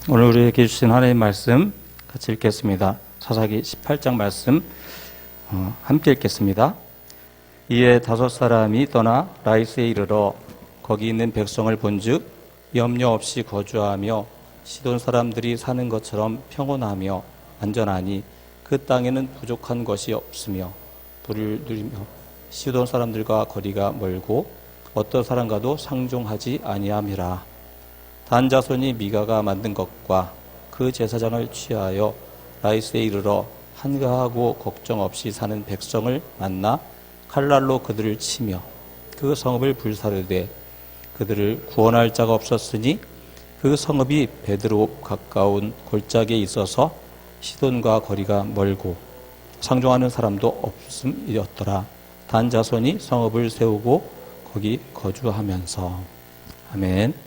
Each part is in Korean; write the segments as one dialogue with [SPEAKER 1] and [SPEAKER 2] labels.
[SPEAKER 1] 오늘 우리에게 주신 하나님의 말씀 같이 읽겠습니다. 사사기 18장 말씀 함께 읽겠습니다. 이에 5사람이 떠나 라이스에 이르러 거기 있는 백성을 본즉 염려 없이 거주하며 시돈 사람들이 사는 것처럼 평온하며 안전하니 그 땅에는 부족한 것이 없으며 불을 누리며 시돈 사람들과 거리가 멀고 어떤 사람과도 상종하지 아니함이라. 단 자손이 미가가 만든 것과 그 제사장을 취하여 라이스에 이르러 한가하고 걱정 없이 사는 백성을 만나 칼날로 그들을 치며 그 성읍을 불사르되 그들을 구원할 자가 없었으니 그 성읍이 베드로 가까운 골짜기에 있어서 시돈과 거리가 멀고 상종하는 사람도 없음이었더라. 단 자손이 성읍을 세우고 거기 거주하면서. 아멘.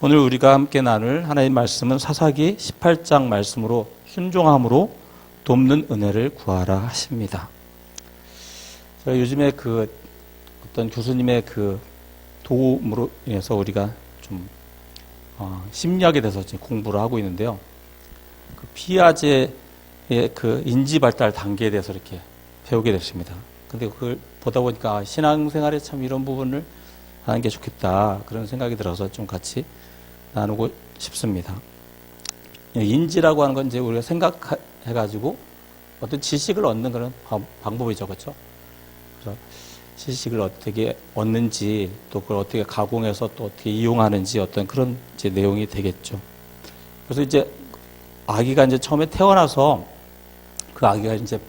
[SPEAKER 1] 오늘 우리가 함께 나눌 하나님의 말씀은 사사기 18장 말씀으로 순종함으로 돕는 은혜를 구하라 하십니다. 제가 요즘에 어떤 교수님의 도움으로 인해서 우리가 좀 심리학에 대해서 지금 공부를 하고 있는데요. 피아제의 인지 발달 단계에 대해서 이렇게 배우게 됐습니다. 근데 그걸 보다 보니까 신앙생활에 참 이런 부분을 하는 게 좋겠다, 그런 생각이 들어서 좀 같이 나누고 싶습니다. 인지라고 하는 건 이제 우리가 생각해가지고 어떤 지식을 얻는 그런 방법이죠. 그렇죠? 그래서 지식을 어떻게 얻는지, 또 그걸 어떻게 가공해서 또 어떻게 이용하는지 어떤 그런 이제 내용이 되겠죠. 그래서 이제 아기가 이제 처음에 태어나서 그 아기가 이제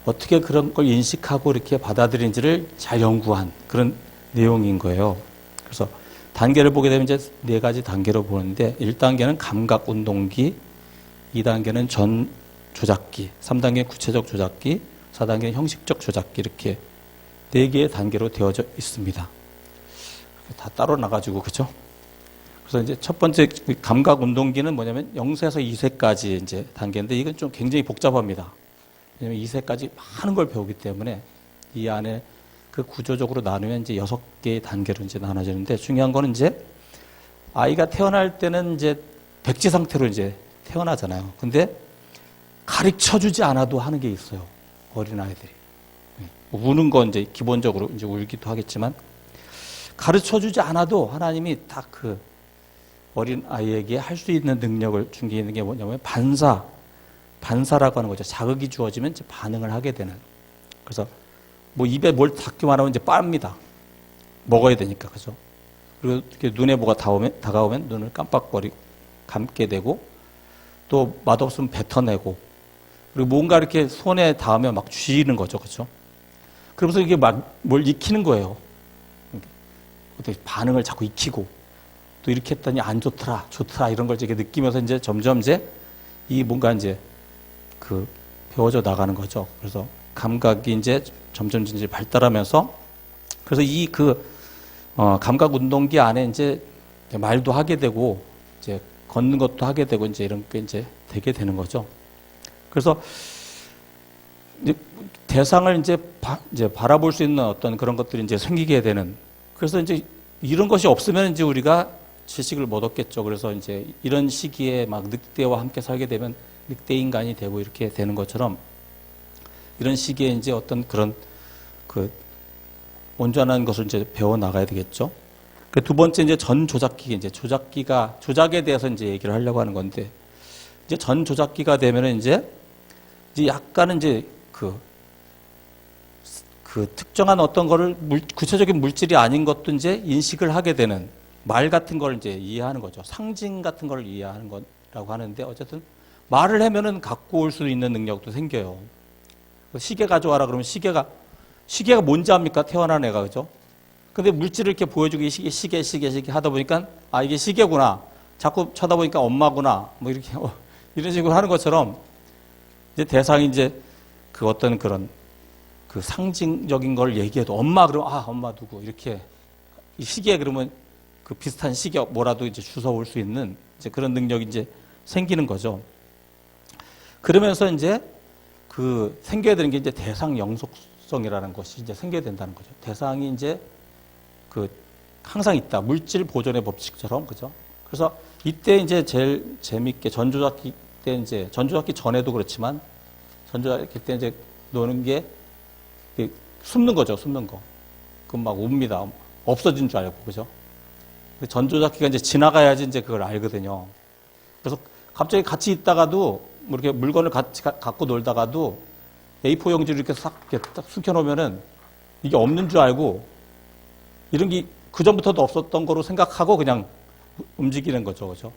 [SPEAKER 1] 어떻게 그런 걸 인식하고 이렇게 받아들이는지를 잘 연구한 그런 내용인 거예요. 그래서 단계를 보게 되면 이제 4가지 단계로 보는데, 1단계는 감각 운동기, 2단계는 전 조작기, 3단계는 구체적 조작기, 4단계는 형식적 조작기, 이렇게 4개의 단계로 되어져 있습니다. 다 따로 나가지고, 그죠? 그래서 이제 첫 번째 감각 운동기는 뭐냐면 0세에서 2세까지 이제 단계인데, 이건 좀 굉장히 복잡합니다. 왜냐면 2세까지 많은 걸 배우기 때문에 이 안에 그 구조적으로 나누면 이제 6개의 단계로 이제 나눠지는데, 중요한 거는 이제 아이가 태어날 때는 이제 백지 상태로 이제 태어나잖아요. 근데 가르쳐 주지 않아도 하는 게 있어요. 어린아이들이. 우는 건 이제 기본적으로 이제 울기도 하겠지만, 가르쳐 주지 않아도 하나님이 딱 그 어린아이에게 할 수 있는 능력을 준 게 있는 게 뭐냐면 반사라고 하는 거죠. 자극이 주어지면 이제 반응을 하게 되는. 그래서 뭐 입에 뭘 닿기만 하면 이제 빱니다. 먹어야 되니까, 그죠? 그리고 이렇게 눈에 뭐가 다가오면 눈을 깜빡거리고 감게 되고, 또 맛없으면 뱉어내고, 그리고 뭔가 이렇게 손에 닿으면 막 쥐는 거죠, 그죠? 그러면서 이게 막 뭘 익히는 거예요. 어떻게 반응을 자꾸 익히고, 또 이렇게 했더니 안 좋더라, 좋더라, 이런 걸 이렇게 느끼면서 이제 점점 이제 이 뭔가 이제 배워져 나가는 거죠. 그래서 감각이 이제 점점 이제 발달하면서, 그래서 감각 운동기 안에 이제 말도 하게 되고, 이제 걷는 것도 하게 되고, 이제 이런 게 이제 되게 되는 거죠. 그래서 대상을 이제 바라볼 수 있는 어떤 그런 것들이 이제 생기게 되는. 그래서 이제 이런 것이 없으면 이제 우리가 지식을 못 얻겠죠. 그래서 이제 이런 시기에 막 늑대와 함께 살게 되면 늑대 인간이 되고 이렇게 되는 것처럼, 이런 시기에 이제 어떤 그런 온전한 것을 이제 배워 나가야 되겠죠. 두 번째 이제 전 조작기, 이제 조작에 대해서 이제 얘기를 하려고 하는 건데, 이제 전 조작기가 되면은 이제 약간은 이제 특정한 어떤 거를 구체적인 물질이 아닌 것도 이제 인식을 하게 되는, 말 같은 걸 이제 이해하는 거죠. 상징 같은 걸 이해하는 거라고 하는데, 어쨌든 말을 하면은 갖고 올 수 있는 능력도 생겨요. 시계 가져와라 그러면 시계가 뭔지 압니까? 태어난 애가, 그죠? 근데 물질을 이렇게 보여주기 시계 하다 보니까, 아, 이게 시계구나. 자꾸 쳐다보니까 엄마구나. 뭐 이렇게, 이런 식으로 하는 것처럼, 이제 대상이 이제 어떤 그런 상징적인 걸 얘기해도, 엄마 그러면, 아, 엄마 누구. 이렇게, 이 시계 그러면 비슷한 시계 뭐라도 이제 주워올 수 있는 이제 그런 능력이 이제 생기는 거죠. 그러면서 이제 생겨야 되는 게 이제 대상 영속성이라는 것이 이제 생겨야 된다는 거죠. 대상이 이제 항상 있다. 물질 보존의 법칙처럼, 그죠? 그래서 이때 이제 제일 재밌게 전조잡기 때 이제 전조잡기 전에도 그렇지만 전조잡기 때 이제 노는 게 숨는 거죠, 숨는 거. 그럼 막 웁니다. 없어진 줄 알고, 그죠? 전조잡기가 이제 지나가야지 이제 그걸 알거든요. 그래서 갑자기 같이 있다가도 뭐 이렇게 물건을 같이 갖고 놀다가도 A4 용지를 이렇게 싹 이렇게 딱 숨겨놓으면은 이게 없는 줄 알고 이런 게 그전부터도 없었던 거로 생각하고 그냥 움직이는 거죠. 그죠?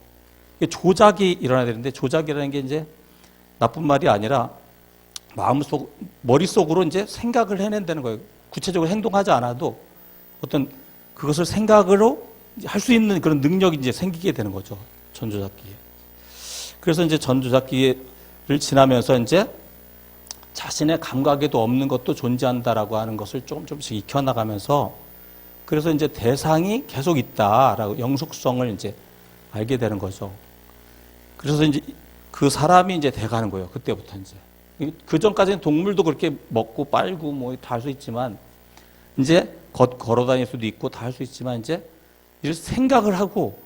[SPEAKER 1] 이게 조작이 일어나야 되는데 조작이라는 게 이제 나쁜 말이 아니라 머릿속으로 이제 생각을 해낸다는 거예요. 구체적으로 행동하지 않아도 어떤 그것을 생각으로 할 수 있는 그런 능력이 이제 생기게 되는 거죠. 전조잡기에. 그래서 이제 전조잡기를 지나면서 이제 자신의 감각에도 없는 것도 존재한다라고 하는 것을 조금씩 익혀나가면서 그래서 이제 대상이 계속 있다라고 영속성을 이제 알게 되는 거죠. 그래서 이제 그 사람이 이제 돼가는 거예요. 그때부터 이제. 그 전까지는 동물도 그렇게 먹고 빨고 뭐 다 할 수 있지만 이제 걸어 다닐 수도 있고 다 할 수 있지만 이제 이런 생각을 하고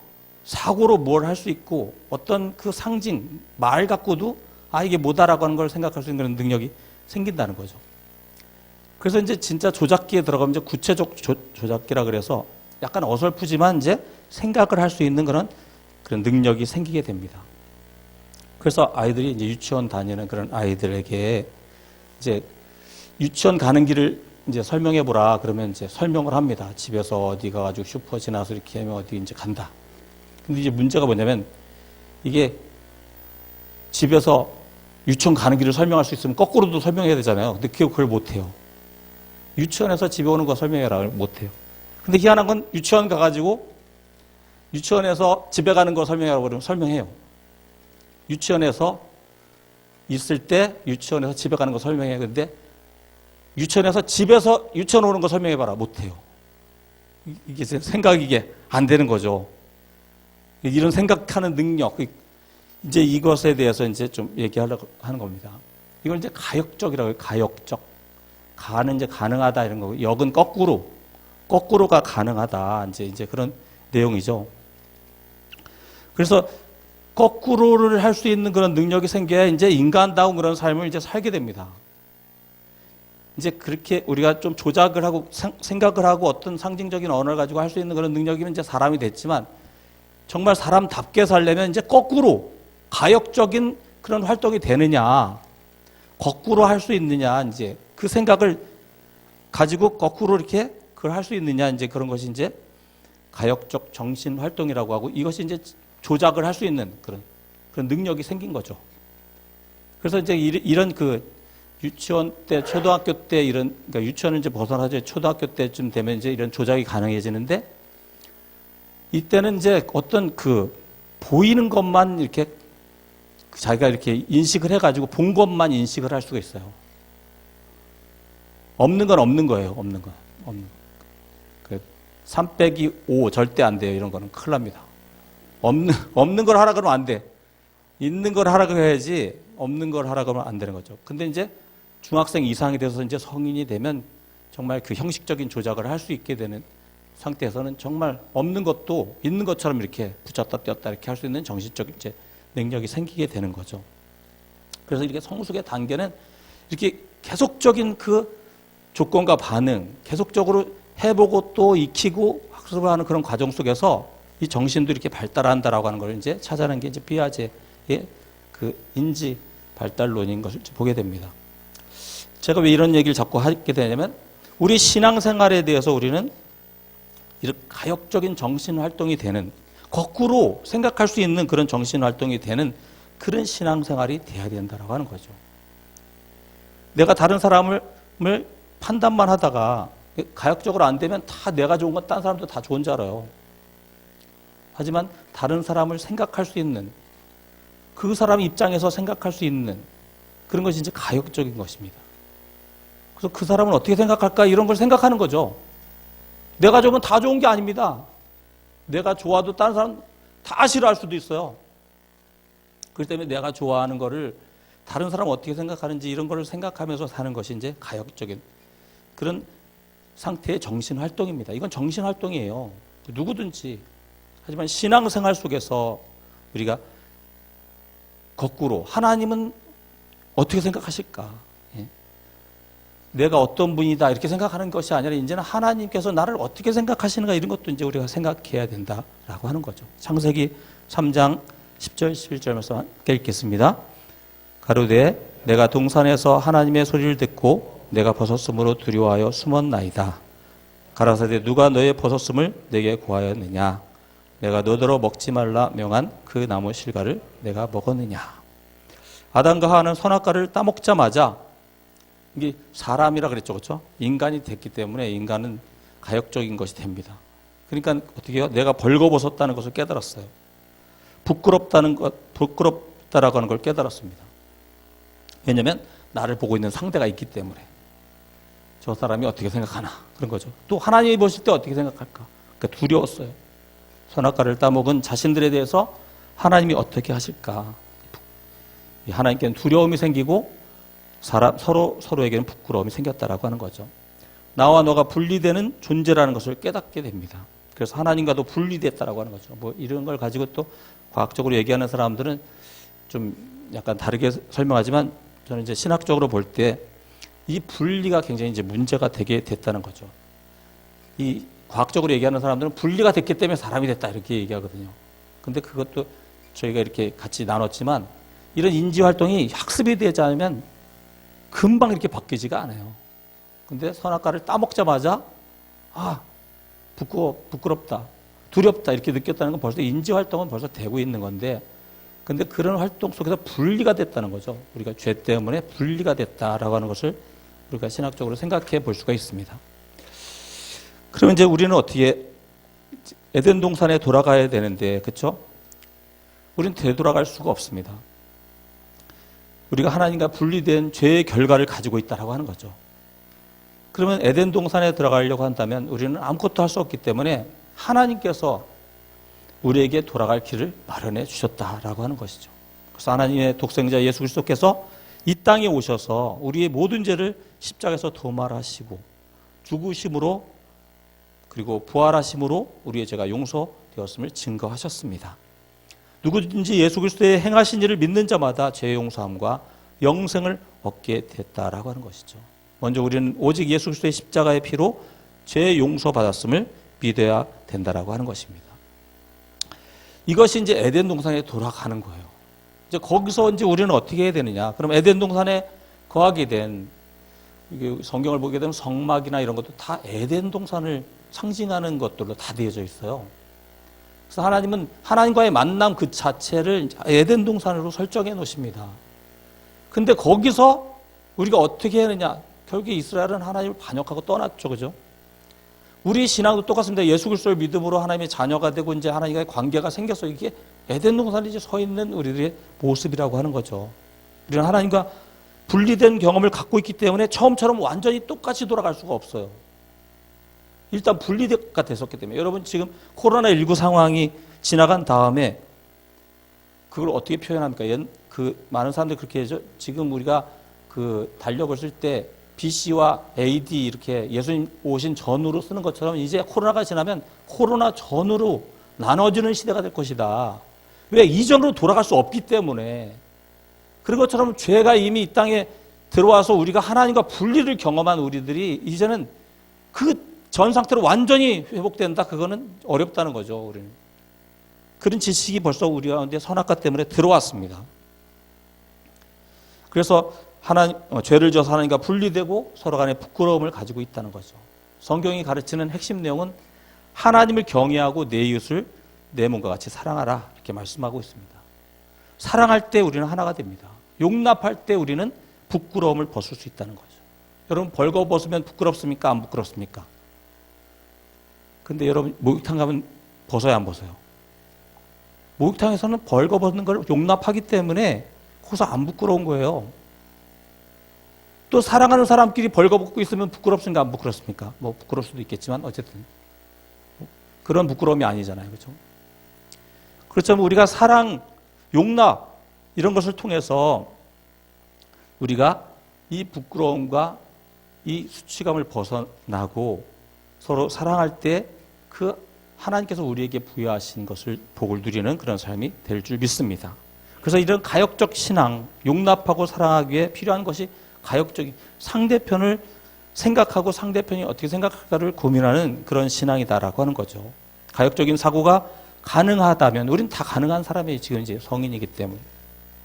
[SPEAKER 1] 사고로 뭘 할 수 있고 어떤 그 상징, 말 갖고도 이게 뭐다라고 하는 걸 생각할 수 있는 그런 능력이 생긴다는 거죠. 그래서 이제 진짜 조작기에 들어가면 이제 구체적 조작기라 그래서 약간 어설프지만 이제 생각을 할 수 있는 그런 능력이 생기게 됩니다. 그래서 아이들이 이제 유치원 다니는 그런 아이들에게 이제 유치원 가는 길을 이제 설명해 보라 그러면 이제 설명을 합니다. 집에서 어디 가가지고 슈퍼 지나서 이렇게 하면 어디 이제 간다. 근데 이제 문제가 뭐냐면 이게 집에서 유치원 가는 길을 설명할 수 있으면 거꾸로도 설명해야 되잖아요. 근데 그걸 못해요. 유치원에서 집에 오는 거 설명해라 못해요. 근데 희한한 건 유치원 가가지고 유치원에서 집에 가는 거 설명하라고 그러면 설명해요. 유치원에서 있을 때 유치원에서 집에 가는 거 설명해요. 근데 유치원에서 집에서 유치원 오는 거 설명해봐라 못해요. 이게 생각이 이게 안 되는 거죠. 이런 생각하는 능력, 이제 이것에 대해서 이제 좀 얘기하려고 하는 겁니다. 이걸 이제 가역적이라고 해요. 가역적. 가는 이제 가능하다 이런 거고, 역은 거꾸로가 가능하다. 이제 그런 내용이죠. 그래서 거꾸로를 할 수 있는 그런 능력이 생겨야 이제 인간다운 그런 삶을 이제 살게 됩니다. 이제 그렇게 우리가 좀 조작을 하고 생각을 하고 어떤 상징적인 언어를 가지고 할 수 있는 그런 능력이면 이제 사람이 됐지만 정말 사람답게 살려면 이제 거꾸로 가역적인 그런 활동이 되느냐, 거꾸로 할 수 있느냐, 이제 그 생각을 가지고 거꾸로 이렇게 그걸 할 수 있느냐, 이제 그런 것이 이제 가역적 정신 활동이라고 하고 이것이 이제 조작을 할 수 있는 그런 능력이 생긴 거죠. 그래서 이제 이런 그 유치원 때, 초등학교 때 그러니까 유치원을 이제 벗어나서 초등학교 때쯤 되면 이제 이런 조작이 가능해지는데 이때는 이제 어떤 보이는 것만 이렇게 자기가 이렇게 인식을 해가지고 본 것만 인식을 할 수가 있어요. 없는 건 없는 거예요. 없는 건. 3 빼기 5 절대 안 돼요. 이런 거는 큰일 납니다. 없는 걸 하라 그러면 안 돼. 있는 걸 하라 그래야지 없는 걸 하라 그러면 안 되는 거죠. 근데 이제 중학생 이상이 돼서 이제 성인이 되면 정말 그 형식적인 조작을 할 수 있게 되는 상태에서는 정말 없는 것도 있는 것처럼 이렇게 붙였다 떼었다 이렇게 할 수 있는 정신적 이제 능력이 생기게 되는 거죠. 그래서 이렇게 성숙의 단계는 이렇게 계속적인 그 조건과 반응, 계속적으로 해보고 또 익히고 학습을 하는 그런 과정 속에서 이 정신도 이렇게 발달한다라고 하는 걸 이제 찾아낸 게 이제 피아제의 그 인지 발달론인 것을 보게 됩니다. 제가 왜 이런 얘기를 자꾸 하게 되냐면 우리 신앙생활에 대해서 우리는 이런 가역적인 정신활동이 되는 거꾸로 생각할 수 있는 그런 정신활동이 되는 그런 신앙생활이 돼야 된다라고 하는 거죠. 내가 다른 사람을 판단만 하다가 가역적으로 안 되면 다 내가 좋은 건 다른 사람도 다 좋은 줄 알아요. 하지만 다른 사람을 생각할 수 있는 그 사람 입장에서 생각할 수 있는 그런 것이 이제 가역적인 것입니다. 그래서 그 사람은 어떻게 생각할까 이런 걸 생각하는 거죠. 내가 좋으면 다 좋은 게 아닙니다. 내가 좋아도 다른 사람 다 싫어할 수도 있어요. 그렇기 때문에 내가 좋아하는 거를 다른 사람은 어떻게 생각하는지 이런 거를 생각하면서 사는 것이 이제 가역적인 그런 상태의 정신활동입니다. 이건 정신활동이에요. 누구든지. 하지만 신앙생활 속에서 우리가 거꾸로 하나님은 어떻게 생각하실까? 예. 내가 어떤 분이다 이렇게 생각하는 것이 아니라 이제는 하나님께서 나를 어떻게 생각하시는가 이런 것도 이제 우리가 생각해야 된다라고 하는 거죠. 창세기 3장 10절 11절 말씀 함께 읽겠습니다. 가로되 내가 동산에서 하나님의 소리를 듣고 내가 벗었으므로 두려워하여 숨었나이다. 가라사대 누가 너의 벗었음을 내게 고하였느냐? 내가 너더러 먹지 말라 명한 그 나무 실과를 내가 먹었느냐? 아담과 하와는 선악과를 따먹자마자 이게 사람이라 그랬죠, 그렇죠? 인간이 됐기 때문에 인간은 가역적인 것이 됩니다. 그러니까 어떻게 해요? 내가 벌거벗었다는 것을 깨달았어요. 부끄럽다라고 하는 걸 깨달았습니다. 왜냐하면 나를 보고 있는 상대가 있기 때문에 저 사람이 어떻게 생각하나 그런 거죠. 또 하나님이 보실 때 어떻게 생각할까? 그러니까 두려웠어요. 선악과를 따먹은 자신들에 대해서 하나님이 어떻게 하실까? 하나님께는 두려움이 생기고 서로에게는 부끄러움이 생겼다라고 하는 거죠. 나와 너가 분리되는 존재라는 것을 깨닫게 됩니다. 그래서 하나님과도 분리됐다라고 하는 거죠. 뭐 이런 걸 가지고 또 과학적으로 얘기하는 사람들은 좀 약간 다르게 설명하지만 저는 이제 신학적으로 볼 때 이 분리가 굉장히 이제 문제가 되게 됐다는 거죠. 이 과학적으로 얘기하는 사람들은 분리가 됐기 때문에 사람이 됐다 이렇게 얘기하거든요. 근데 그것도 저희가 이렇게 같이 나눴지만 이런 인지 활동이 학습이 되지 않으면 금방 이렇게 바뀌지가 않아요. 근데 선악과를 따먹자마자 부끄럽다, 두렵다 이렇게 느꼈다는 건 벌써 인지 활동은 벌써 되고 있는 건데 근데 그런 활동 속에서 분리가 됐다는 거죠. 우리가 죄 때문에 분리가 됐다라고 하는 것을 우리가 신학적으로 생각해 볼 수가 있습니다. 그러면 이제 우리는 어떻게 에덴 동산에 돌아가야 되는데, 그렇죠? 우리는 되돌아갈 수가 없습니다. 우리가 하나님과 분리된 죄의 결과를 가지고 있다라고 하는 거죠. 그러면 에덴 동산에 들어가려고 한다면 우리는 아무것도 할 수 없기 때문에 하나님께서 우리에게 돌아갈 길을 마련해 주셨다라고 하는 것이죠. 그래서 하나님의 독생자 예수 그리스도께서 이 땅에 오셔서 우리의 모든 죄를 십자가에서 도말하시고 죽으심으로 그리고 부활하심으로 우리의 죄가 용서되었음을 증거하셨습니다. 누구든지 예수 그리스도의 행하신 일을 믿는 자마다 죄 용서함과 영생을 얻게 됐다라고 하는 것이죠. 먼저 우리는 오직 예수 그리스도의 십자가의 피로 죄 용서받았음을 믿어야 된다라고 하는 것입니다. 이것이 이제 에덴 동산에 돌아가는 거예요. 이제 거기서 이제 우리는 어떻게 해야 되느냐? 그럼 에덴 동산에 거하게 된 이게 성경을 보게 되면 성막이나 이런 것도 다 에덴 동산을 상징하는 것들로 다 되어져 있어요. 그래서 하나님은 하나님과의 만남 그 자체를 에덴 동산으로 설정해 놓으십니다. 근데 거기서 우리가 어떻게 해야 하느냐? 결국에 이스라엘은 하나님을 반역하고 떠났죠, 그죠? 우리 신앙도 똑같습니다. 예수 그리스도를 믿음으로 하나님의 자녀가 되고 이제 하나님과의 관계가 생겨서 이게 에덴 동산에 이제 서 있는 우리들의 모습이라고 하는 거죠. 우리는 하나님과 분리된 경험을 갖고 있기 때문에 처음처럼 완전히 똑같이 돌아갈 수가 없어요. 일단 분리가 됐었기 때문에. 여러분 지금 코로나19 상황이 지나간 다음에 그걸 어떻게 표현합니까? 그 많은 사람들이 그렇게 하죠. 지금 우리가 그 달력을 쓸 때 BC와 AD 이렇게 예수님 오신 전으로 쓰는 것처럼 이제 코로나가 지나면 코로나 전으로 나눠지는 시대가 될 것이다. 왜? 이전으로 돌아갈 수 없기 때문에. 그런 것처럼 죄가 이미 이 땅에 들어와서 우리가 하나님과 분리를 경험한 우리들이 이제는 그 전 상태로 완전히 회복된다. 그거는 어렵다는 거죠. 우리는. 그런 지식이 벌써 우리 가운데 선악과 때문에 들어왔습니다. 그래서 죄를 져서 하나님과 분리되고 서로 간에 부끄러움을 가지고 있다는 거죠. 성경이 가르치는 핵심 내용은 하나님을 경외하고 내 이웃을 내 몸과 같이 사랑하라 이렇게 말씀하고 있습니다. 사랑할 때 우리는 하나가 됩니다. 용납할 때 우리는 부끄러움을 벗을 수 있다는 거죠. 여러분 벌거벗으면 부끄럽습니까? 안 부끄럽습니까? 근데 여러분 목욕탕 가면 벗어야 안 벗어요? 목욕탕에서는 벌거벗는 걸 용납하기 때문에 거기서 안 부끄러운 거예요. 또 사랑하는 사람끼리 벌거벗고 있으면 부끄럽습니까? 안 부끄럽습니까? 뭐 부끄러울 수도 있겠지만 어쨌든 그런 부끄러움이 아니잖아요. 그렇죠? 그렇지만 우리가 사랑, 용납 이런 것을 통해서 우리가 이 부끄러움과 이 수치감을 벗어나고 서로 사랑할 때 그 하나님께서 우리에게 부여하신 것을 복을 누리는 그런 삶이 될 줄 믿습니다. 그래서 이런 가역적 신앙, 용납하고 사랑하기 위해 필요한 것이 가역적인 상대편을 생각하고 상대편이 어떻게 생각할까를 고민하는 그런 신앙이다라고 하는 거죠. 가역적인 사고가 가능하다면 우리는 다 가능한 사람이 지금 이제 성인이기 때문에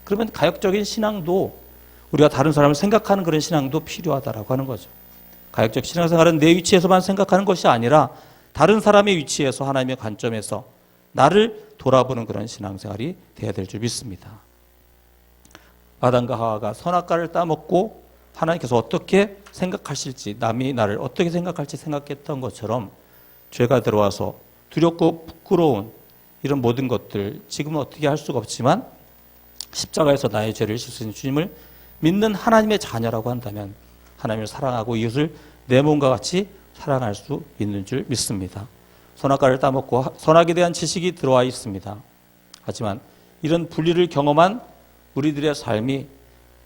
[SPEAKER 1] 그러면 가역적인 신앙도 우리가 다른 사람을 생각하는 그런 신앙도 필요하다라고 하는 거죠. 가역적 신앙생활은 내 위치에서만 생각하는 것이 아니라 다른 사람의 위치에서 하나님의 관점에서 나를 돌아보는 그런 신앙생활이 되어야 될 줄 믿습니다. 아담과 하와가 선악과를 따먹고 하나님께서 어떻게 생각하실지, 남이 나를 어떻게 생각할지 생각했던 것처럼 죄가 들어와서 두렵고 부끄러운 이런 모든 것들 지금은 어떻게 할 수가 없지만 십자가에서 나의 죄를 씻으신 주님을 믿는 하나님의 자녀라고 한다면 하나님을 사랑하고 이웃을 내 몸과 같이 사랑할 수 있는 줄 믿습니다. 선악과를 따먹고 선악에 대한 지식이 들어와 있습니다. 하지만 이런 분리를 경험한 우리들의 삶이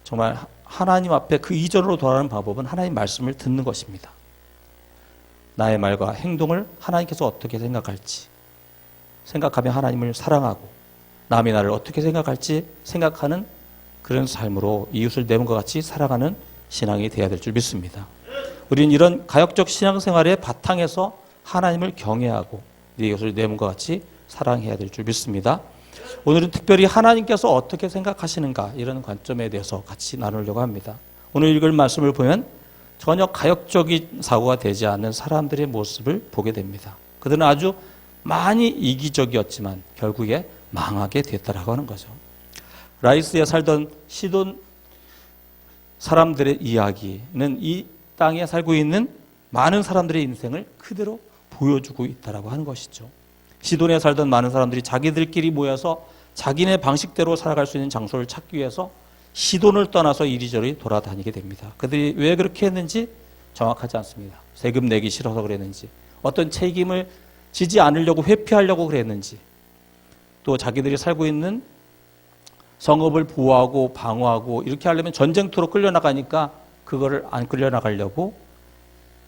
[SPEAKER 1] 정말 하나님 앞에 그 이전으로 돌아가는 방법은 하나님 말씀을 듣는 것입니다. 나의 말과 행동을 하나님께서 어떻게 생각할지 생각하며 하나님을 사랑하고 남이 나를 어떻게 생각할지 생각하는 그런 삶으로 이웃을 내 몸과 같이 살아가는 신앙이 되어야 될 줄 믿습니다. 우리는 이런 가역적 신앙생활의 바탕에서 하나님을 경외하고 네 이웃을 내 몸과 같이 사랑해야 될 줄 믿습니다. 오늘은 특별히 하나님께서 어떻게 생각하시는가 이런 관점에 대해서 같이 나누려고 합니다. 오늘 읽을 말씀을 보면 전혀 가역적인 사고가 되지 않는 사람들의 모습을 보게 됩니다. 그들은 아주 많이 이기적이었지만 결국에 망하게 됐다라고 하는 거죠. 라이스에 살던 시돈 사람들의 이야기는 이 땅에 살고 있는 많은 사람들의 인생을 그대로 보여주고 있다라고 하는 것이죠. 시돈에 살던 많은 사람들이 자기들끼리 모여서 자기네 방식대로 살아갈 수 있는 장소를 찾기 위해서 시돈을 떠나서 이리저리 돌아다니게 됩니다. 그들이 왜 그렇게 했는지 정확하지 않습니다. 세금 내기 싫어서 그랬는지, 어떤 책임을 지지 않으려고 회피하려고 그랬는지, 또 자기들이 살고 있는 성읍을 보호하고 방어하고 이렇게 하려면 전쟁터로 끌려나가니까 그거를 안 끌려나가려고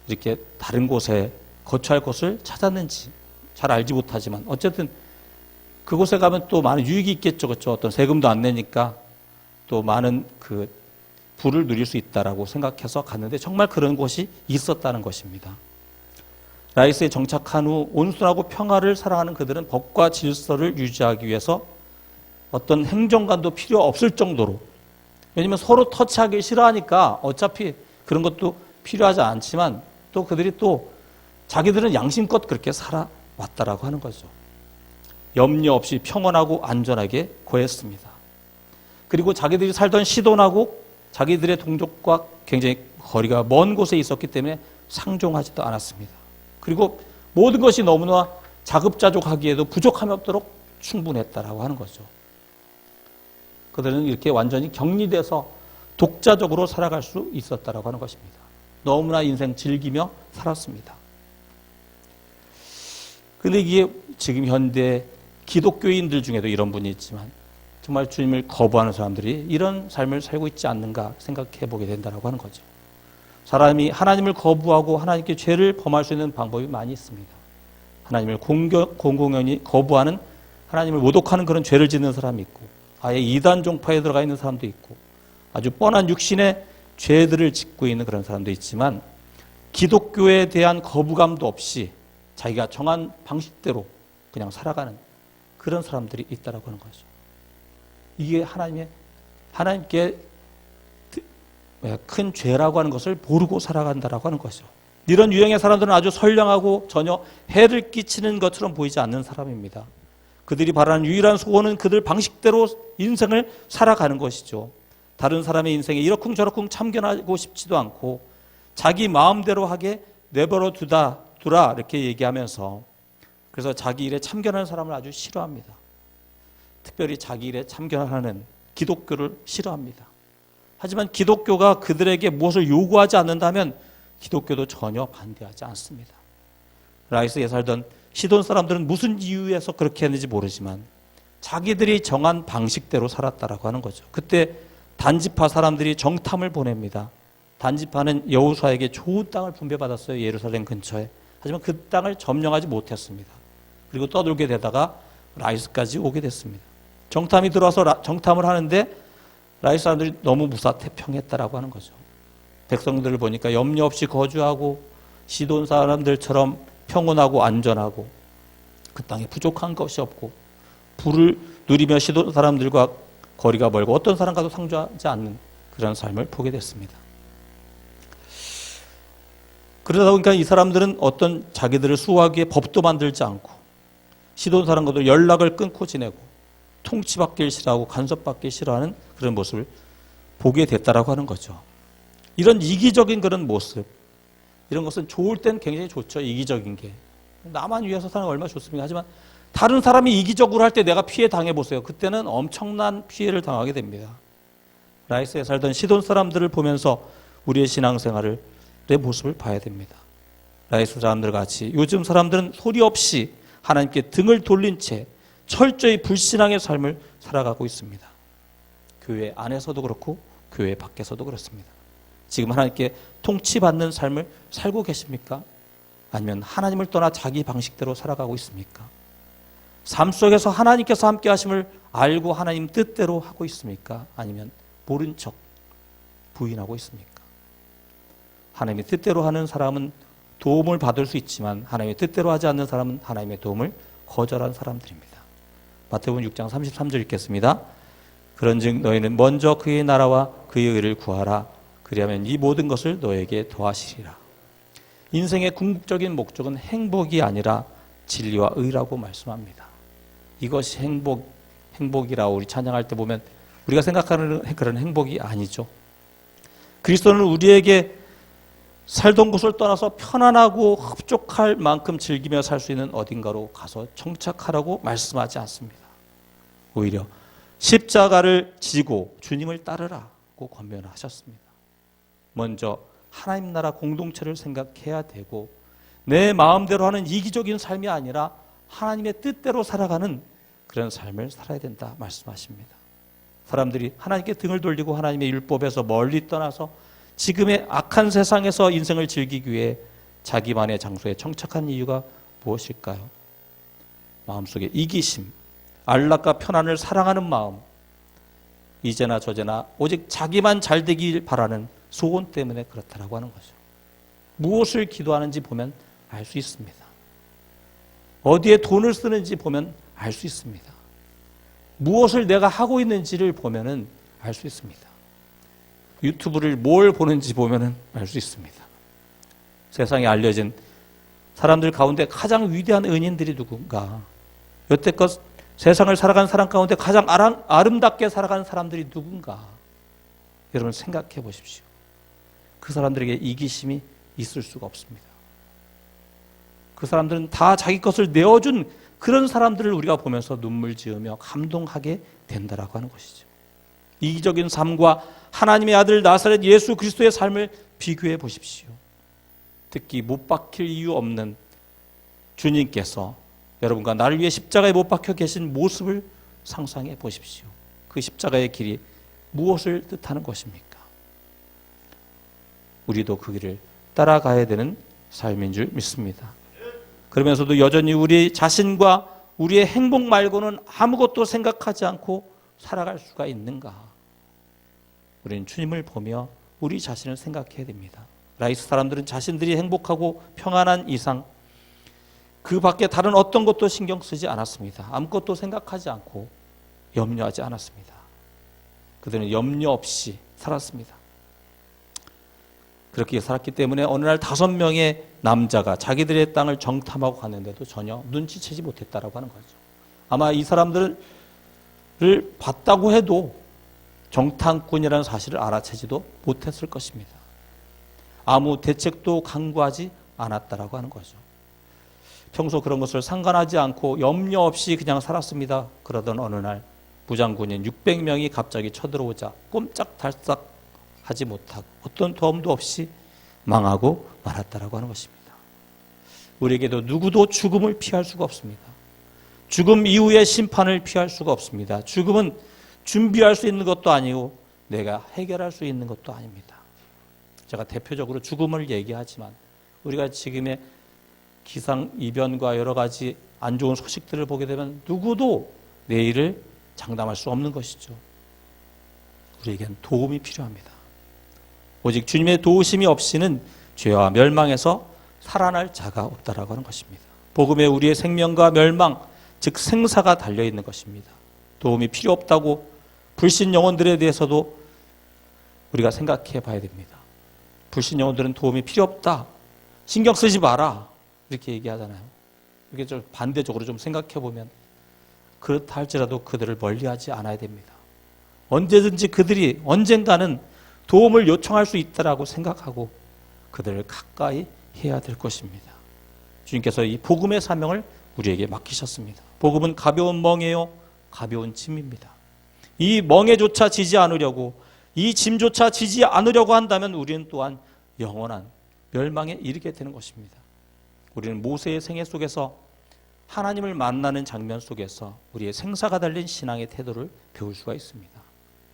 [SPEAKER 1] 이렇게 다른 곳에 거처할 곳을 찾았는지 잘 알지 못하지만 어쨌든 그곳에 가면 또 많은 유익이 있겠죠. 그렇죠? 어떤 세금도 안 내니까 또 많은 그 부를 누릴 수 있다라고 생각해서 갔는데 정말 그런 곳이 있었다는 것입니다. 라이스에 정착한 후 온순하고 평화를 사랑하는 그들은 법과 질서를 유지하기 위해서 어떤 행정관도 필요 없을 정도로, 왜냐하면 서로 터치하기 싫어하니까 어차피 그런 것도 필요하지 않지만 또 그들이 또 자기들은 양심껏 그렇게 살아왔다라고 하는 거죠. 염려 없이 평온하고 안전하게 거했습니다. 그리고 자기들이 살던 시돈하고 자기들의 동족과 굉장히 거리가 먼 곳에 있었기 때문에 상종하지도 않았습니다. 그리고 모든 것이 너무나 자급자족하기에도 부족함이 없도록 충분했다라고 하는 거죠. 그들은 이렇게 완전히 격리돼서 독자적으로 살아갈 수 있었다라고 하는 것입니다. 너무나 인생 즐기며 살았습니다. 근데 이게 지금 현대 기독교인들 중에도 이런 분이 있지만 정말 주님을 거부하는 사람들이 이런 삶을 살고 있지 않는가 생각해 보게 된다라고 하는 거죠. 사람이 하나님을 거부하고 하나님께 죄를 범할 수 있는 방법이 많이 있습니다. 하나님을 공공연히 거부하는, 하나님을 모독하는 그런 죄를 짓는 사람이 있고, 아예 이단 종파에 들어가 있는 사람도 있고, 아주 뻔한 육신의 죄들을 짓고 있는 그런 사람도 있지만 기독교에 대한 거부감도 없이 자기가 정한 방식대로 그냥 살아가는 그런 사람들이 있다라고 하는 거죠. 이게 하나님께 큰 죄라고 하는 것을 모르고 살아간다라고 하는 것이죠. 이런 유형의 사람들은 아주 선량하고 전혀 해를 끼치는 것처럼 보이지 않는 사람입니다. 그들이 바라는 유일한 소원은 그들 방식대로 인생을 살아가는 것이죠. 다른 사람의 인생에 이러쿵저러쿵 참견하고 싶지도 않고 자기 마음대로 하게 내버려 두라 이렇게 얘기하면서, 그래서 자기 일에 참견하는 사람을 아주 싫어합니다. 특별히 자기 일에 참견하는 기독교를 싫어합니다. 하지만 기독교가 그들에게 무엇을 요구하지 않는다면 기독교도 전혀 반대하지 않습니다. 라이스에 살던 시돈 사람들은 무슨 이유에서 그렇게 했는지 모르지만 자기들이 정한 방식대로 살았다라고 하는 거죠. 그때 단지파 사람들이 정탐을 보냅니다. 단지파는 여호수아에게 좋은 땅을 분배받았어요. 예루살렘 근처에. 하지만 그 땅을 점령하지 못했습니다. 그리고 떠들게 되다가 라이스까지 오게 됐습니다. 정탐이 들어와서 정탐을 하는데 라이스 사람들이 너무 무사태평했다라고 하는 거죠. 백성들을 보니까 염려 없이 거주하고 시돈 사람들처럼 평온하고 안전하고 그 땅에 부족한 것이 없고 부를 누리며 시돈 사람들과 거리가 멀고 어떤 사람과도 상조하지 않는 그런 삶을 보게 됐습니다. 그러다 보니까 이 사람들은 어떤 자기들을 수호하기 위해 법도 만들지 않고 시돈 사람과도 연락을 끊고 지내고 통치받길 싫어하고 간섭받기 싫어하는 그런 모습을 보게 됐다라고 하는 거죠. 이런 이기적인 그런 모습, 이런 것은 좋을 땐 굉장히 좋죠. 이기적인 게. 나만 위해서 사는 거 얼마나 좋습니까? 하지만 다른 사람이 이기적으로 할 때 내가 피해 당해보세요. 그때는 엄청난 피해를 당하게 됩니다. 라이스에 살던 시돈 사람들을 보면서 우리의 신앙생활의 모습을 봐야 됩니다. 라이스 사람들 같이 요즘 사람들은 소리 없이 하나님께 등을 돌린 채 철저히 불신앙의 삶을 살아가고 있습니다. 교회 안에서도 그렇고 교회 밖에서도 그렇습니다. 지금 하나님께 통치받는 삶을 살고 계십니까? 아니면 하나님을 떠나 자기 방식대로 살아가고 있습니까? 삶 속에서 하나님께서 함께 하심을 알고 하나님 뜻대로 하고 있습니까? 아니면 모른 척 부인하고 있습니까? 하나님의 뜻대로 하는 사람은 도움을 받을 수 있지만 하나님의 뜻대로 하지 않는 사람은 하나님의 도움을 거절한 사람들입니다. 마태복음 6장 33절 읽겠습니다. 그런즉 너희는 먼저 그의 나라와 그의 의를 구하라. 그리하면 이 모든 것을 너에게 더하시리라. 인생의 궁극적인 목적은 행복이 아니라 진리와 의라고 말씀합니다. 이것이 행복이라고 우리 찬양할 때 보면 우리가 생각하는 그런 행복이 아니죠. 그리스도는 우리에게 살던 곳을 떠나서 편안하고 흡족할 만큼 즐기며 살 수 있는 어딘가로 가서 정착하라고 말씀하지 않습니다. 오히려 십자가를 지고 주님을 따르라고 권면하셨습니다. 먼저 하나님 나라 공동체를 생각해야 되고 내 마음대로 하는 이기적인 삶이 아니라 하나님의 뜻대로 살아가는 그런 삶을 살아야 된다 말씀하십니다. 사람들이 하나님께 등을 돌리고 하나님의 율법에서 멀리 떠나서 지금의 악한 세상에서 인생을 즐기기 위해 자기만의 장소에 정착한 이유가 무엇일까요? 마음속에 이기심, 안락과 편안을 사랑하는 마음, 이제나 저제나 오직 자기만 잘 되길 바라는 소원 때문에 그렇다라고 하는 거죠. 무엇을 기도하는지 보면 알 수 있습니다. 어디에 돈을 쓰는지 보면 알 수 있습니다. 무엇을 내가 하고 있는지를 보면은 알 수 있습니다. 유튜브를 뭘 보는지 보면은 알 수 있습니다. 세상에 알려진 사람들 가운데 가장 위대한 은인들이 누군가? 여태껏 세상을 살아간 사람 가운데 가장 아름답게 살아가는 사람들이 누군가? 여러분 생각해 보십시오. 그 사람들에게 이기심이 있을 수가 없습니다. 그 사람들은 다 자기 것을 내어준 그런 사람들을 우리가 보면서 눈물 지으며 감동하게 된다라고 하는 것이죠. 이기적인 삶과 하나님의 아들 나사렛 예수 그리스도의 삶을 비교해 보십시오. 특히 못 박힐 이유 없는 주님께서 여러분과 나를 위해 십자가에 못 박혀 계신 모습을 상상해 보십시오. 그 십자가의 길이 무엇을 뜻하는 것입니까? 우리도 그 길을 따라가야 되는 삶인 줄 믿습니다. 그러면서도 여전히 우리 자신과 우리의 행복 말고는 아무것도 생각하지 않고 살아갈 수가 있는가? 우리는 주님을 보며 우리 자신을 생각해야 됩니다. 라이스 사람들은 자신들이 행복하고 평안한 이상 그 밖에 다른 어떤 것도 신경 쓰지 않았습니다. 아무것도 생각하지 않고 염려하지 않았습니다. 그들은 염려 없이 살았습니다. 그렇게 살았기 때문에 어느 날 5명의 남자가 자기들의 땅을 정탐하고 갔는데도 전혀 눈치채지 못했다라고 하는 거죠. 아마 이 사람들을 봤다고 해도 정탐꾼이라는 사실을 알아채지도 못했을 것입니다. 아무 대책도 강구하지 않았다라고 하는 거죠. 평소 그런 것을 상관하지 않고 염려 없이 그냥 살았습니다. 그러던 어느 날 무장군인 600명이 갑자기 쳐들어오자 꼼짝달싹 하지 못하고 어떤 도움도 없이 망하고 말았다라고 하는 것입니다. 우리에게도 누구도 죽음을 피할 수가 없습니다. 죽음 이후의 심판을 피할 수가 없습니다. 죽음은 준비할 수 있는 것도 아니고 내가 해결할 수 있는 것도 아닙니다. 제가 대표적으로 죽음을 얘기하지만 우리가 지금의 기상이변과 여러 가지 안 좋은 소식들을 보게 되면 누구도 내일을 장담할 수 없는 것이죠. 우리에겐 도움이 필요합니다. 오직 주님의 도우심이 없이는 죄와 멸망에서 살아날 자가 없다라고 하는 것입니다. 복음에 우리의 생명과 멸망, 즉 생사가 달려있는 것입니다. 도움이 필요 없다고 불신 영혼들에 대해서도 우리가 생각해 봐야 됩니다. 불신 영혼들은 도움이 필요 없다, 신경 쓰지 마라, 이렇게 얘기하잖아요. 이게 좀 반대적으로 좀 생각해 보면 그렇다 할지라도 그들을 멀리하지 않아야 됩니다. 언제든지 그들이 언젠가는 도움을 요청할 수 있다라고 생각하고 그들을 가까이 해야 될 것입니다. 주님께서 이 복음의 사명을 우리에게 맡기셨습니다. 복음은 가벼운 멍에요, 가벼운 짐입니다. 이 멍에조차 지지 않으려고, 이 짐조차 지지 않으려고 한다면 우리는 또한 영원한 멸망에 이르게 되는 것입니다. 우리는 모세의 생애 속에서 하나님을 만나는 장면 속에서 우리의 생사가 달린 신앙의 태도를 배울 수가 있습니다.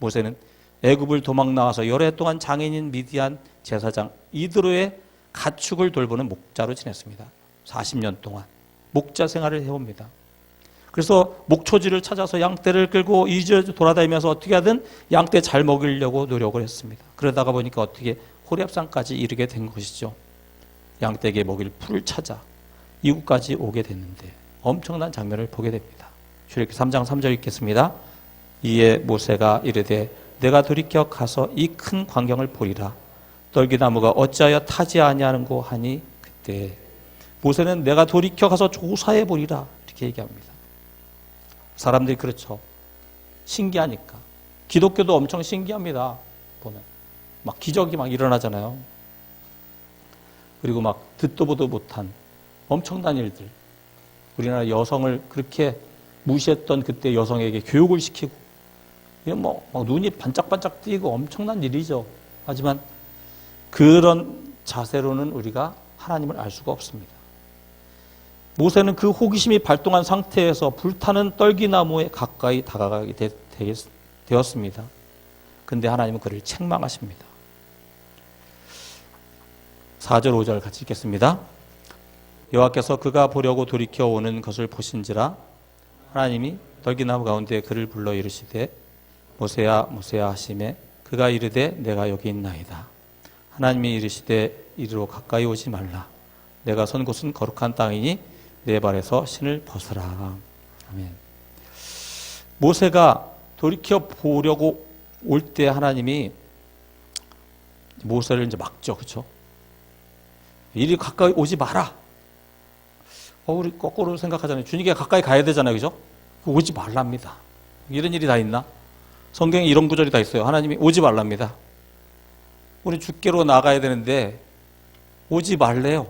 [SPEAKER 1] 모세는 애굽을 도망 나와서 여러 해 동안 장인인 미디안 제사장 이드로의 가축을 돌보는 목자로 지냈습니다. 40년 동안 목자 생활을 해옵니다. 그래서 목초지를 찾아서 양떼를 끌고 이주에 돌아다니면서 어떻게 하든 양떼 잘 먹이려고 노력을 했습니다. 그러다가 보니까 어떻게 호렙산까지 이르게 된 것이죠. 양떼에게 먹일 풀을 찾아 이곳까지 오게 됐는데 엄청난 장면을 보게 됩니다. 출애굽기 3장 3절 읽겠습니다. 이에 모세가 이르되 내가 돌이켜 가서 이 큰 광경을 보리라. 떨기나무가 어찌하여 타지 아니하는고 하니 그때 모세는 내가 돌이켜 가서 조사해 보리라 이렇게 얘기합니다. 사람들이 그렇죠. 신기하니까. 기독교도 엄청 신기합니다. 보면 막 기적이 막 일어나잖아요. 그리고 막 듣도 보도 못한 엄청난 일들. 우리나라 여성을 그렇게 무시했던 그때 여성에게 교육을 시키고, 이게 뭐 눈이 반짝반짝 띄고 엄청난 일이죠. 하지만 그런 자세로는 우리가 하나님을 알 수가 없습니다. 모세는 그 호기심이 발동한 상태에서 불타는 떨기나무에 가까이 다가가게 되었습니다. 근데 하나님은 그를 책망하십니다. 4절 5절 같이 읽겠습니다. 여호와께서 그가 보려고 돌이켜 오는 것을 보신지라 하나님이 떨기나무 가운데 그를 불러 이르시되 모세야 모세야 하시매 그가 이르되 내가 여기 있나이다. 하나님이 이르시되 이리로 가까이 오지 말라. 내가 선 곳은 거룩한 땅이니 내 발에서 신을 벗으라. 아멘. 모세가 돌이켜 보려고 올 때 하나님이 모세를 이제 막죠, 그렇죠? 이리 가까이 오지 마라. 우리 거꾸로 생각하잖아요. 주님께 가까이 가야 되잖아요, 그죠? 오지 말랍니다. 이런 일이 다 있나? 성경에 이런 구절이 다 있어요. 하나님이 오지 말랍니다. 우리 주께로 나가야 되는데 오지 말래요.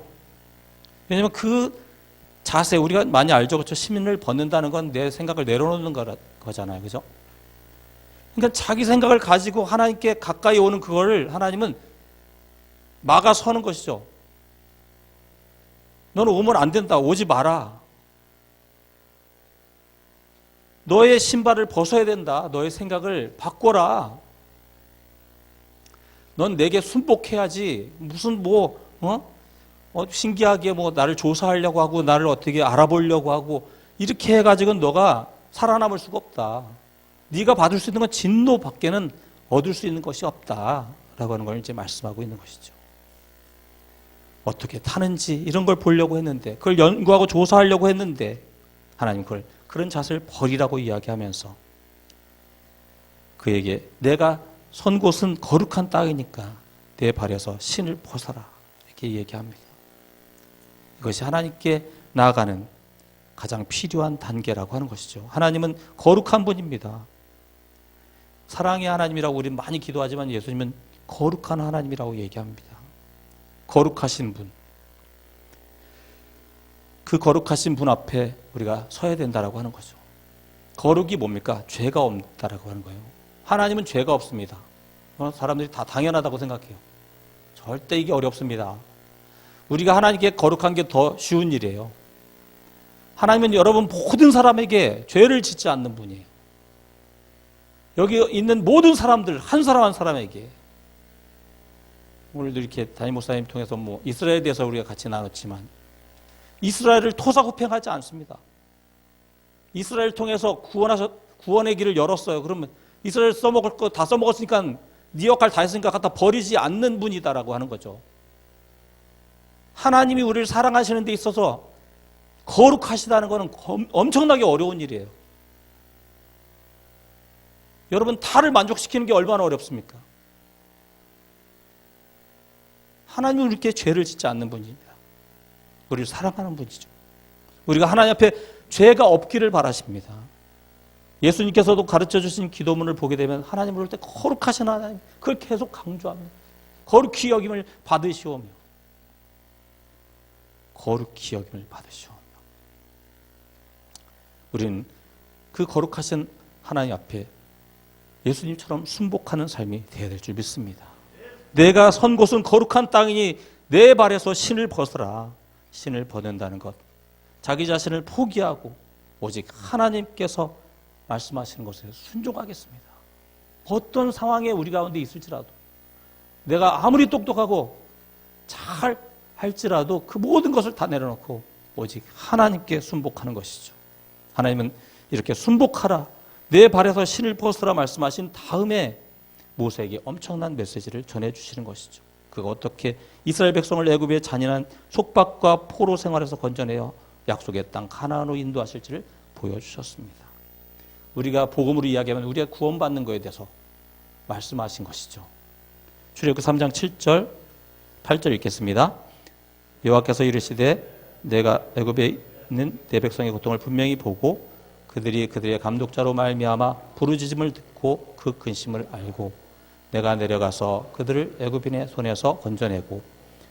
[SPEAKER 1] 왜냐하면 그 자세 우리가 많이 알죠, 그렇죠? 시민을 벗는다는 건 내 생각을 내려놓는 거잖아요, 그죠? 그러니까 자기 생각을 가지고 하나님께 가까이 오는 그거를 하나님은 막아서는 것이죠. 너는 오면 안 된다. 오지 마라. 너의 신발을 벗어야 된다. 너의 생각을 바꿔라. 넌 내게 순복해야지. 무슨 신기하게 나를 조사하려고 하고 나를 어떻게 알아보려고 하고 이렇게 해가지고는 너가 살아남을 수가 없다. 네가 받을 수 있는 건 진노밖에는 얻을 수 있는 것이 없다라고 하는 걸 이제 말씀하고 있는 것이죠. 어떻게 타는지 이런 걸 보려고 했는데, 그걸 연구하고 조사하려고 했는데 하나님 그런 자세를 버리라고 이야기하면서 그에게 내가 선 곳은 거룩한 땅이니까 내 발에서 신을 벗어라 이렇게 얘기합니다. 이것이 하나님께 나아가는 가장 필요한 단계라고 하는 것이죠. 하나님은 거룩한 분입니다. 사랑의 하나님이라고 우리는 많이 기도하지만 예수님은 거룩한 하나님이라고 얘기합니다. 거룩하신 분. 그 거룩하신 분 앞에 우리가 서야 된다라고 하는 거죠. 거룩이 뭡니까? 죄가 없다라고 하는 거예요. 하나님은 죄가 없습니다. 사람들이 다 당연하다고 생각해요. 절대 이게 어렵습니다. 우리가 하나님께 거룩한 게 더 쉬운 일이에요. 하나님은 여러분 모든 사람에게 죄를 짓지 않는 분이에요. 여기 있는 모든 사람들 한 사람 한 사람에게. 오늘도 이렇게 담임 목사님 통해서 이스라엘에 대해서 우리가 같이 나눴지만 이스라엘을 토사구팽하지 않습니다. 이스라엘 통해서 구원의 길을 열었어요. 그러면 이스라엘 써먹을 거 다 써먹었으니까 네 역할 다 했으니까 갖다 버리지 않는 분이다라고 하는 거죠. 하나님이 우리를 사랑하시는 데 있어서 거룩하시다는 것은 엄청나게 어려운 일이에요. 여러분, 타를 만족시키는 게 얼마나 어렵습니까? 하나님은 우리께 죄를 짓지 않는 분입니다. 우리를 사랑하는 분이죠. 우리가 하나님 앞에 죄가 없기를 바라십니다. 예수님께서도 가르쳐 주신 기도문을 보게 되면 하나님을 볼 때 거룩하신 하나님, 그걸 계속 강조합니다. 거룩히 여김을 받으시오며, 거룩히 여김을 받으시오며. 우리는 그 거룩하신 하나님 앞에 예수님처럼 순복하는 삶이 되어야 될 줄 믿습니다. 내가 선 곳은 거룩한 땅이니 내 발에서 신을 벗으라. 신을 벗는다는 것, 자기 자신을 포기하고 오직 하나님께서 말씀하시는 것에 순종하겠습니다. 어떤 상황에 우리 가운데 있을지라도, 내가 아무리 똑똑하고 잘 할지라도 그 모든 것을 다 내려놓고 오직 하나님께 순복하는 것이죠. 하나님은 이렇게 순복하라, 내 발에서 신을 벗으라 말씀하신 다음에 모세에게 엄청난 메시지를 전해주시는 것이죠. 그가 어떻게 이스라엘 백성을 애굽의 잔인한 속박과 포로 생활에서 건져내어 약속의 땅 가나안으로 인도하실지를 보여주셨습니다. 우리가 복음으로 이야기하면 우리가 구원받는 것에 대해서 말씀하신 것이죠. 출애굽기 3장 7절 8절 읽겠습니다. 여호와께서 이르시되 내가 애굽에 있는 내 백성의 고통을 분명히 보고 그들이 그들의 감독자로 말미암아 부르짖음을 듣고 그 근심을 알고 내가 내려가서 그들을 애굽인의 손에서 건져내고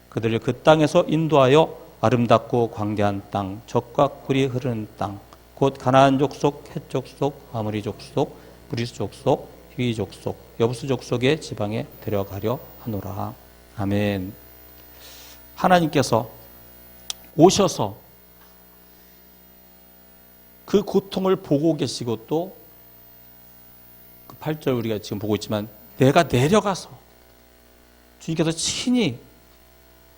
[SPEAKER 1] 그들을 그 땅에서 인도하여 아름답고 광대한 땅, 젖과 꿀이 흐르는 땅, 곧 가나안 족속, 헷 족속, 아모리 족속, 브리스 족속, 히위 족속, 여부스 족속의 지방에 데려가려 하노라. 아멘. 하나님께서 오셔서 그 고통을 보고 계시고 또 그 8절 우리가 지금 보고 있지만 내가 내려가서 주님께서 친히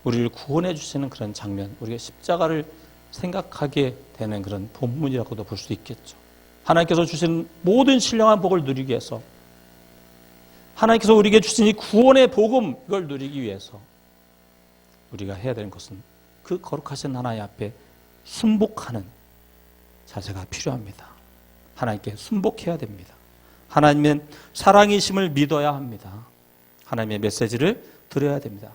[SPEAKER 1] 우리를 구원해 주시는 그런 장면, 우리가 십자가를 생각하게 되는 그런 본문이라고도 볼 수 있겠죠. 하나님께서 주신 모든 신령한 복을 누리기 위해서, 하나님께서 우리에게 주신 이 구원의 복음, 이걸 누리기 위해서 우리가 해야 되는 것은 그 거룩하신 하나님 앞에 순복하는 자세가 필요합니다. 하나님께 순복해야 됩니다. 하나님의 사랑이심을 믿어야 합니다. 하나님의 메시지를 들어야 됩니다.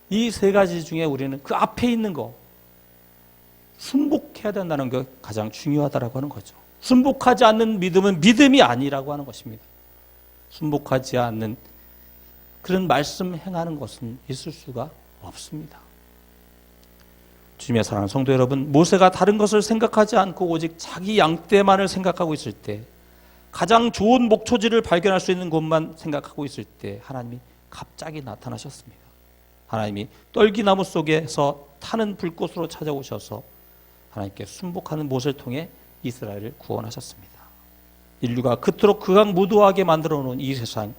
[SPEAKER 1] 이 세 가지 중에 우리는 그 앞에 있는 거, 순복해야 된다는 게 가장 중요하다고 하는 거죠. 순복하지 않는 믿음은 믿음이 아니라고 하는 것입니다. 순복하지 않는 그런 말씀 행하는 것은 있을 수가 없습니다. 주님의 사랑하는 성도 여러분, 모세가 다른 것을 생각하지 않고 오직 자기 양떼만을 생각하고 있을 때, 가장 좋은 목초지를 발견할 수 있는 곳만 생각하고 있을 때 하나님이 갑자기 나타나셨습니다. 하나님이 떨기나무 속에서 타는 불꽃으로 찾아오셔서 하나님께 순복하는 모세를 통해 이스라엘을 구원하셨습니다. 인류가 그토록 극악무도하게 만들어 놓은 이 세상에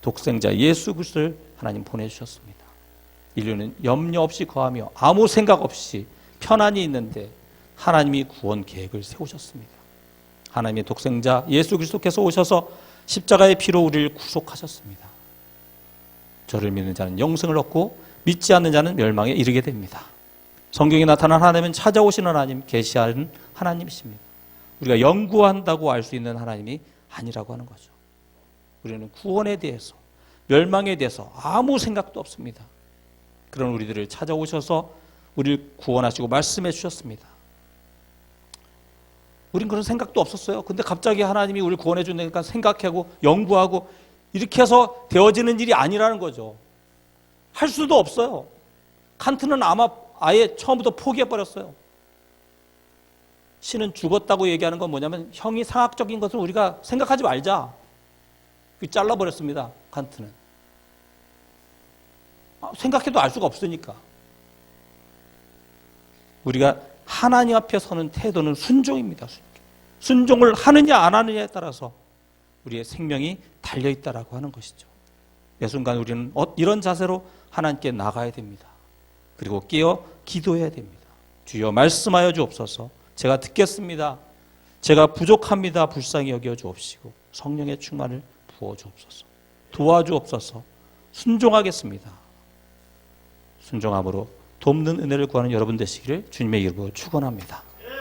[SPEAKER 1] 독생자 예수 그리스도를 하나님 보내주셨습니다. 인류는 염려 없이 거하며 아무 생각 없이 편안히 있는데 하나님이 구원 계획을 세우셨습니다. 하나님의 독생자 예수 그리스도께서 오셔서 십자가의 피로 우리를 구속하셨습니다. 저를 믿는 자는 영생을 얻고 믿지 않는 자는 멸망에 이르게 됩니다. 성경에 나타난 하나님은 찾아오시는 하나님, 계시하는 하나님이십니다. 우리가 연구한다고 알 수 있는 하나님이 아니라고 하는 거죠. 우리는 구원에 대해서, 멸망에 대해서 아무 생각도 없습니다. 그런 우리들을 찾아오셔서 우리를 구원하시고 말씀해 주셨습니다. 우린 그런 생각도 없었어요. 근데 갑자기 하나님이 우리를 구원해 준다니까 생각하고 연구하고 이렇게 해서 되어지는 일이 아니라는 거죠. 할 수도 없어요. 칸트는 아예 처음부터 포기해버렸어요. 신은 죽었다고 얘기하는 건 뭐냐면 형이 상학적인 것을 우리가 생각하지 말자. 잘라버렸습니다. 칸트는. 생각해도 알 수가 없으니까. 우리가 하나님 앞에 서는 태도는 순종입니다. 순종을 하느냐 안 하느냐에 따라서 우리의 생명이 달려있다라고 하는 것이죠. 매 순간 우리는 이런 자세로 하나님께 나가야 됩니다. 그리고 깨어 기도해야 됩니다. 주여 말씀하여 주옵소서, 제가 듣겠습니다. 제가 부족합니다. 불쌍히 여겨 주옵시고 성령의 충만을 부어 주옵소서. 도와주옵소서. 순종하겠습니다. 순종함으로 돕는 은혜를 구하는 여러분 되시기를 주님의 이름으로 축원합니다.